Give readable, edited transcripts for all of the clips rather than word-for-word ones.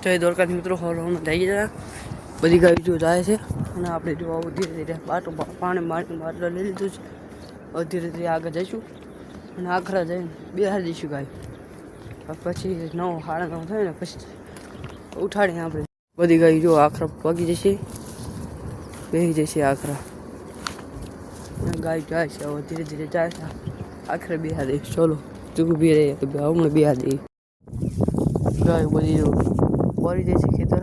જય દ્વારકાથી મિત્રો, હવામાં થઈ ગયા બધી ગાડી જો જાય છે અને આપણે જો આવું ધીરે ધીરે પાણી બાટલો લઈ લીધું છે. હવે ધીરે ધીરે આગળ જઈશું અને આખરા જઈને બેહાડી દઈશું ગાય. પછી 9 સાડા 9 થાય ને પછી ઉઠાડીને આપણે બધી ગાય જો આખરા પગી જશે, બેસી જશે આખરા. ગાય જાય છે, હવે ધીરે ધીરે જાય છે. આખરે બેહાડી દઈશ. ચલો ચૂકું બી રહે તો હમણાં બેહાડી દઈએ. ગાય બધી વળી જાય છે ખેતર,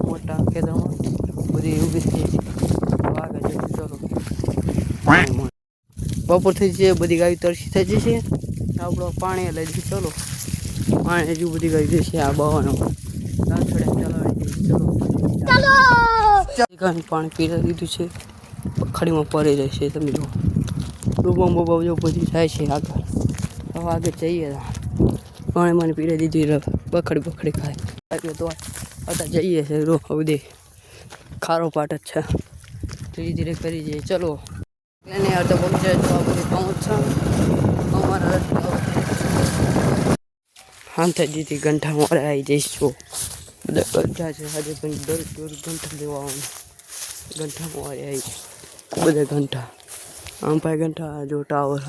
મોટા ખેતરમાં બધી ઊભી થઈ છે. આગળ જઈશું. ચલો બપોર થઈ છે, બધી ગાય તરસી થઈ જશે. આપણો પાણી લઈ જઈશું. ચલો પાણી હજુ બધી ગાય જશે. આ બવાનો પાણી પી લીધું છે. પખાડીમાં પડી જાય છે. તમે જો ડૂબા બોબા જો બધી જાય છે આગળ. હવે આગળ જઈએ. પાણી પીડે દીધી બખડી ખાય તો અત્યારે જઈએ છે. બધી ખારો પાટ જ છે. ધીરે ધીરે કરી જઈએ. ચલો એને અડધો પગ જાય તો આ બધી પહોંચ છે અમારા હાંથાજીથી ગંઠા મારે આવી જઈશું. બધા ગંઠા છે. આજે પણ દોર ગંઠા લેવા આવવાનું. ગંઠા મારે આવી બધા ગંઠા આમ ભાઈ ગંઠા જો ટાવર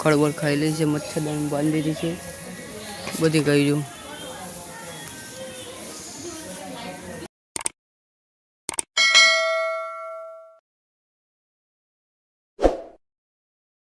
ખડબડ ખાઈ લે છે. મચ્છરદાની બાંધી દીધી છે બધી ગાય.